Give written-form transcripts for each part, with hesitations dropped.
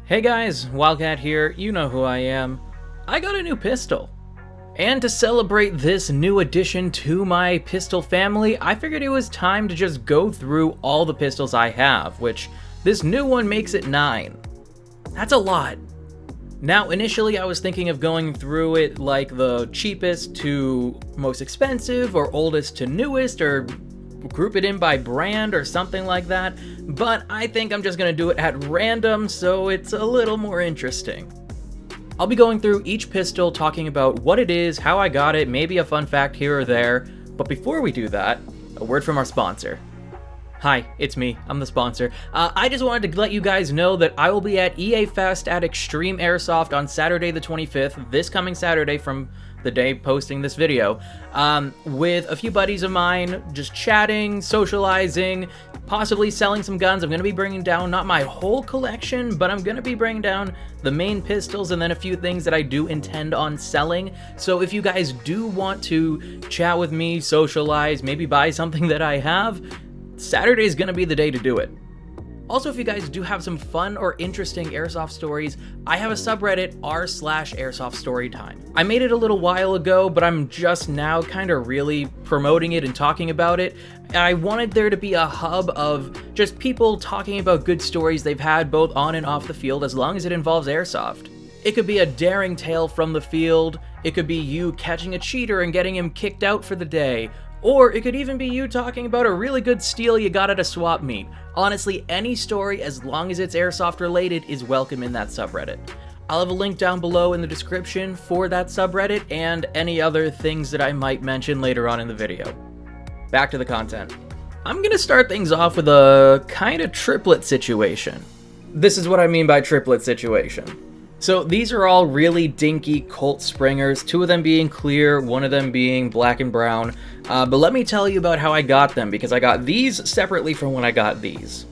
Hey guys, Wildcat here, you know who I am. I got a new pistol. And to celebrate this new addition to my pistol family, I figured it was time to just go through all the pistols I have, which this new one makes it 9. That's a lot. Now, initially I was thinking of going through it like the cheapest to most expensive, or oldest to newest, or group it in by brand or something like that, but I think I'm just gonna do it at random so it's a little more interesting. I'll be going through each pistol, talking about what it is, how I got it, maybe a fun fact here or there, but before we do that, a word from our sponsor. Hi, it's me, I'm the sponsor. I just wanted to let you guys know that I will be at EA Fest at Extreme Airsoft on Saturday the 25th, this coming Saturday from the day posting this video, with a few buddies of mine, just chatting, socializing, possibly selling some guns. I'm going to be bringing down not my whole collection, but I'm going to be bringing down the main pistols and then a few things that I do intend on selling. So if you guys do want to chat with me, socialize, maybe buy something that I have, Saturday is going to be the day to do it. Also, if you guys do have some fun or interesting airsoft stories, I have a subreddit r/airsoft storytime. I made it a little while ago, but I'm just now kind of really promoting it and talking about it. I wanted there to be a hub of just people talking about good stories they've had both on and off the field, as long as it involves airsoft. It could be a daring tale from the field, it could be you catching a cheater and getting him kicked out for the day, or it could even be you talking about a really good steal you got at a swap meet. Honestly, any story, as long as it's airsoft related, is welcome in that subreddit. I'll have a link down below in the description for that subreddit and any other things that I might mention later on in the video. Back to the content. I'm gonna start things off with a kind of triplet situation. This is what I mean by triplet situation. So these are all really dinky Colt Springers, 2 of them being clear, 1 of them being black and brown. But let me tell you about how I got them, because I got these separately from when I got these.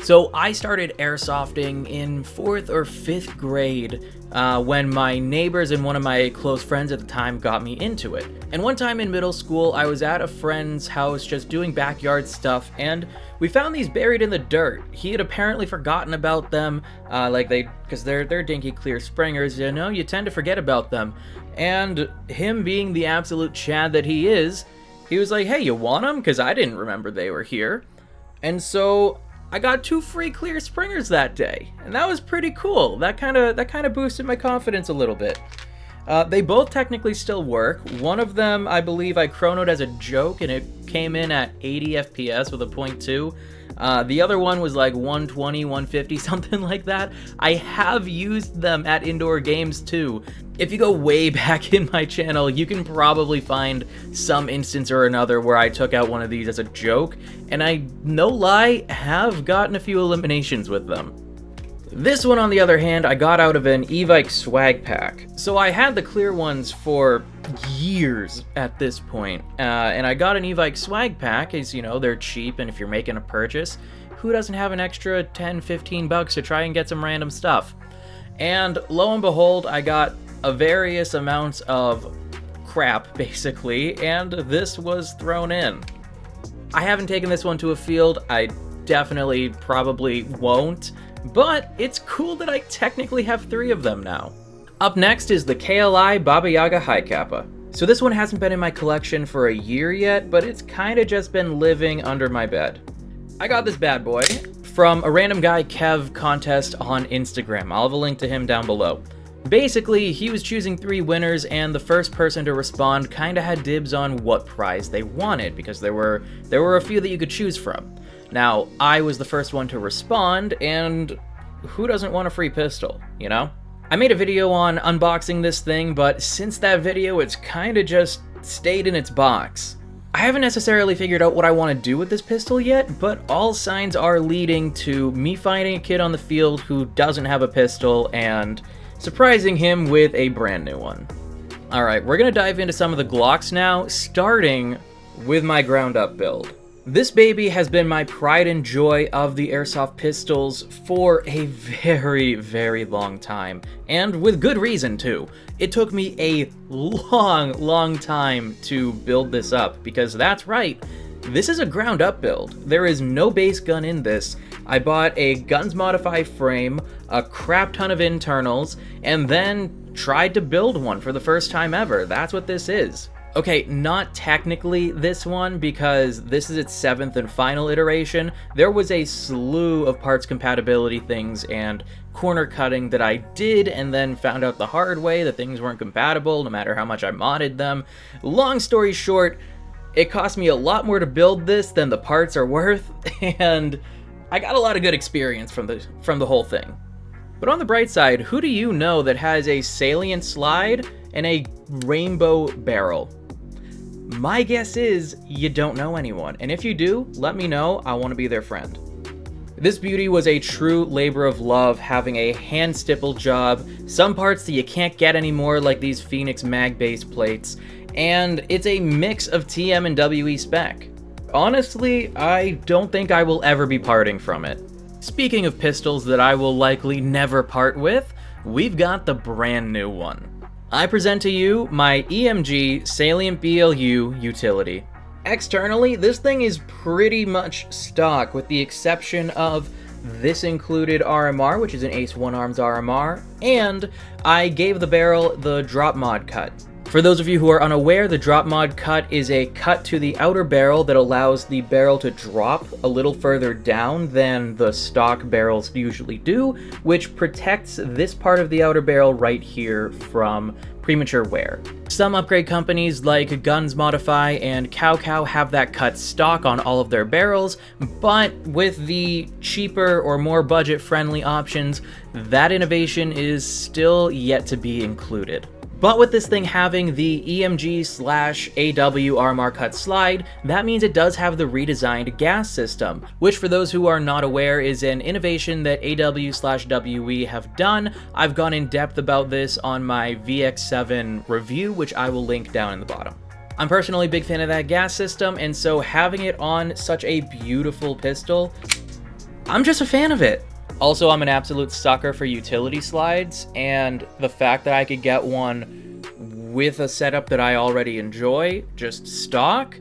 So I started airsofting in 4th or 5th grade when my neighbors and one of my close friends at the time got me into it. And one time in middle school, I was at a friend's house just doing backyard stuff, and we found these buried in the dirt. He had apparently forgotten about them, because they're dinky clear Springers, you know, you tend to forget about them. And him being the absolute Chad that he is, he was like, hey, you want them? Because I didn't remember they were here. And so I got 2 free clear Springers that day, and that was pretty cool. That kind of boosted my confidence a little bit. They both technically still work. One of them, I believe I chronoed as a joke, and it came in at 80 FPS with a .2. The other one was like 120, 150, something like that. I have used them at indoor games too. If you go way back in my channel, you can probably find some instance or another where I took out one of these as a joke, and I, no lie, have gotten a few eliminations with them. This one, on the other hand, I got out of an Evike swag pack. So I had the clear ones for years at this point, and I got an Evike swag pack, as you know, they're cheap, and if you're making a purchase, who doesn't have an extra 10, 15 bucks to try and get some random stuff? And lo and behold, I got a various amounts of crap, basically, and this was thrown in. I haven't taken this one to a field, I definitely probably won't, but it's cool that I technically have 3 of them now. Up next is the KLI Baba Yaga High Kappa. So this one hasn't been in my collection for a year yet, but it's kinda just been living under my bed. I got this bad boy from a random guy Kev contest on Instagram. I'll have a link to him down below. Basically, he was choosing 3 winners, and the first person to respond kinda had dibs on what prize they wanted, because there were a few that you could choose from. Now, I was the first one to respond, and who doesn't want a free pistol, you know? I made a video on unboxing this thing, but since that video, it's kinda just stayed in its box. I haven't necessarily figured out what I want to do with this pistol yet, but all signs are leading to me finding a kid on the field who doesn't have a pistol and surprising him with a brand new one. Alright, we're gonna dive into some of the Glocks now, starting with my ground up build. This baby has been my pride and joy of the airsoft pistols for a very, very long time, and with good reason too. It took me a long time to build this up, because that's right, this is a ground up build. There is no base gun in this. I bought a Guns Modify frame, a crap ton of internals, and then tried to build one for the first time ever. That's what this is. Okay, not technically this one, because this is its 7th and final iteration. There was a slew of parts compatibility things and corner cutting that I did, and then found out the hard way that things weren't compatible no matter how much I modded them. Long story short, it cost me a lot more to build this than the parts are worth, and I got a lot of good experience from the whole thing. But on the bright side, who do you know that has a salient slide and a rainbow barrel? My guess is you don't know anyone, and if you do, let me know. I want to be their friend. This beauty was a true labor of love, having a hand-stippled job, some parts that you can't get anymore like these Phoenix mag-based plates, and it's a mix of TM and WE spec. Honestly, I don't think I will ever be parting from it. Speaking of pistols that I will likely never part with, we've got the brand new one. I present to you my EMG Salient BLU utility. Externally, this thing is pretty much stock with the exception of this included RMR, which is an Ace 1 Arms RMR, and I gave the barrel the drop mod cut. For those of you who are unaware, the drop mod cut is a cut to the outer barrel that allows the barrel to drop a little further down than the stock barrels usually do, which protects this part of the outer barrel right here from premature wear. Some upgrade companies like Guns Modify and Cow have that cut stock on all of their barrels, but with the cheaper or more budget-friendly options, that innovation is still yet to be included. But with this thing having the EMG/AW RMR cut slide, that means it does have the redesigned gas system, which for those who are not aware is an innovation that AW/WE have done. I've gone in depth about this on my VX7 review, which I will link down in the bottom. I'm personally a big fan of that gas system, and so having it on such a beautiful pistol, I'm just a fan of it. Also, I'm an absolute sucker for utility slides, and the fact that I could get one with a setup that I already enjoy, just stock,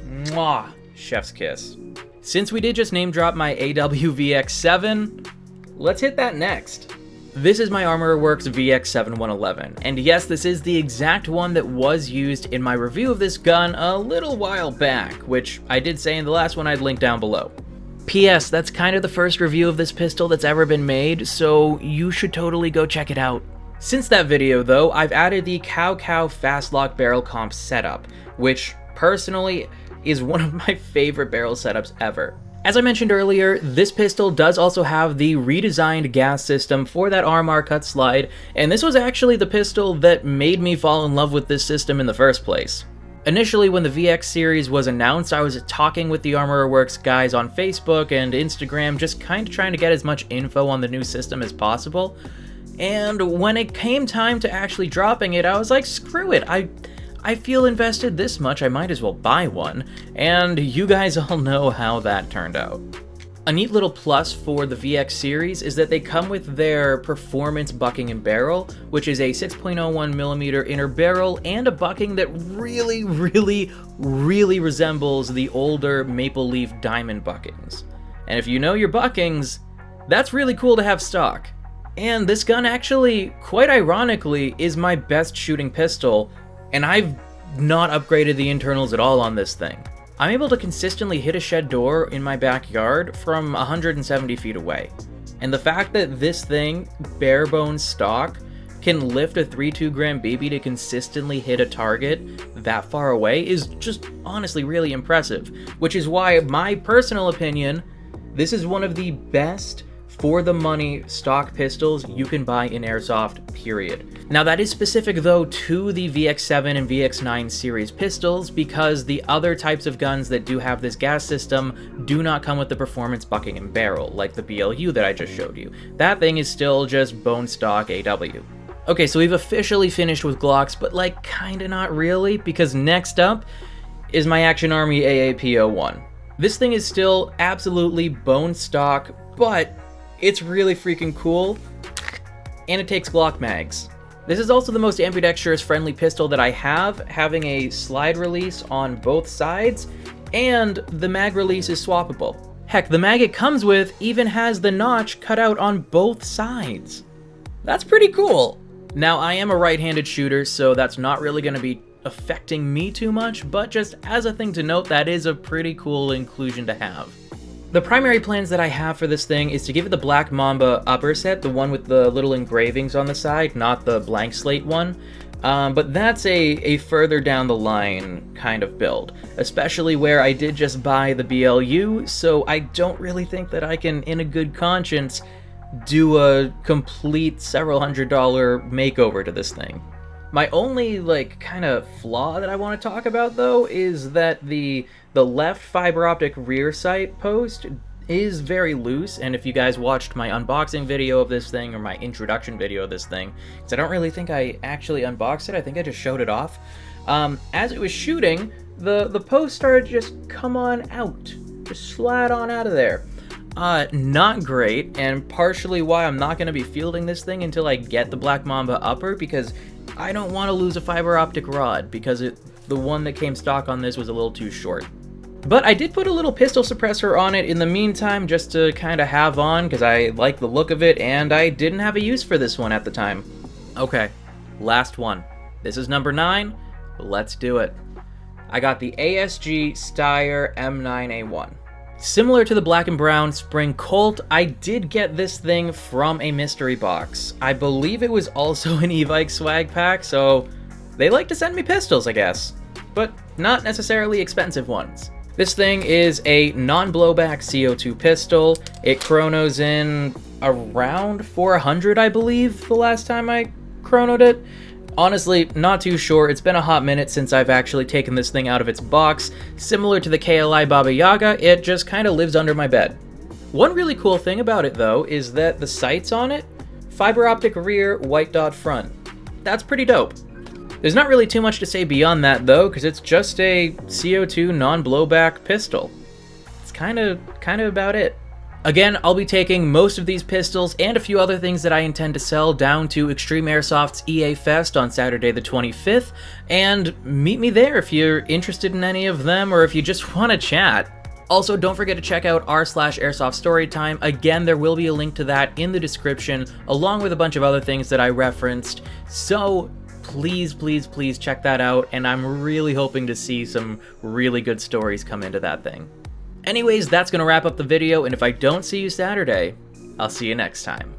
mwah, chef's kiss. Since we did just name drop my AWVX7, let's hit that next. This is my Armorer Works VX7 111, and yes, this is the exact one that was used in my review of this gun a little while back, which I did say in the last one I'd link down below. P.S. That's kind of the first review of this pistol that's ever been made, so you should totally go check it out. Since that video though, I've added the Cow Fast Lock Barrel Comp setup, which personally is one of my favorite barrel setups ever. As I mentioned earlier, this pistol does also have the redesigned gas system for that RMR cut slide, and this was actually the pistol that made me fall in love with this system in the first place. Initially, when the VX series was announced, I was talking with the Armorer Works guys on Facebook and Instagram, just kind of trying to get as much info on the new system as possible. And when it came time to actually dropping it, I was like, screw it, I feel invested this much, I might as well buy one. And you guys all know how that turned out. A neat little plus for the VX series is that they come with their performance bucking and barrel, which is a 6.01mm inner barrel and a bucking that really resembles the older Maple Leaf Diamond buckings. And if you know your buckings, that's really cool to have stock. And this gun actually, quite ironically, is my best shooting pistol, and I've not upgraded the internals at all on this thing. I'm able to consistently hit a shed door in my backyard from 170 feet away. And the fact that this thing, bare bones stock, can lift a 3.2 gram BB to consistently hit a target that far away is just honestly really impressive. Which is why, my personal opinion, this is one of the best for the money stock pistols you can buy in Airsoft, period. Now that is specific though to the VX7 and VX9 series pistols, because the other types of guns that do have this gas system do not come with the performance bucking and barrel, like the BLU that I just showed you. That thing is still just bone stock AW. Okay, so we've officially finished with Glocks, but like kinda not really, because next up is my Action Army AAP01. This thing is still absolutely bone stock, but it's really freaking cool, and it takes Glock mags. This is also the most ambidextrous friendly pistol that I have, having a slide release on both sides, and the mag release is swappable. Heck, the mag it comes with even has the notch cut out on both sides. That's pretty cool. Now, I am a right-handed shooter, so that's not really going to be affecting me too much, but just as a thing to note, that is a pretty cool inclusion to have. The primary plans that I have for this thing is to give it the Black Mamba upper set, the one with the little engravings on the side, not the blank slate one. But that's a further down the line kind of build, especially where I did just buy the BLU, so I don't really think that I can, in a good conscience, do a complete several $100 makeover to this thing. My only, kind of flaw that I want to talk about, though, is that the left fiber optic rear sight post is very loose, and if you guys watched my unboxing video of this thing, or my introduction video of this thing, because I don't really think I actually unboxed it, I think I just showed it off, as it was shooting, the post started to just come on out, just slide on out of there. Not great, and partially why I'm not going to be fielding this thing until I get the Black Mamba upper, because I don't want to lose a fiber optic rod, because the one that came stock on this was a little too short. But I did put a little pistol suppressor on it in the meantime, just to kind of have on, because I like the look of it, and I didn't have a use for this one at the time. Okay, last one. This is number 9. Let's do it. I got the ASG Steyr M9A1. Similar to the black and brown Spring Colt, I did get this thing from a mystery box. I believe it was also an e-bike swag pack, so they like to send me pistols, I guess. But not necessarily expensive ones. This thing is a non-blowback CO2 pistol. It chronos in around 400, I believe, the last time I chronoed it. Honestly, not too sure. It's been a hot minute since I've actually taken this thing out of its box. Similar to the KLI Baba Yaga, it just kind of lives under my bed. One really cool thing about it, though, is that the sights on it, fiber optic rear, white dot front. That's pretty dope. There's not really too much to say beyond that, though, because it's just a CO2 non-blowback pistol. It's kind of about it. Again, I'll be taking most of these pistols and a few other things that I intend to sell down to Extreme Airsoft's EA Fest on Saturday the 25th, and meet me there if you're interested in any of them or if you just want to chat. Also, don't forget to check out r/Airsoft Storytime. Again, there will be a link to that in the description, along with a bunch of other things that I referenced, so please, please, please check that out, and I'm really hoping to see some really good stories come into that thing. Anyways, that's going to wrap up the video, and if I don't see you Saturday, I'll see you next time.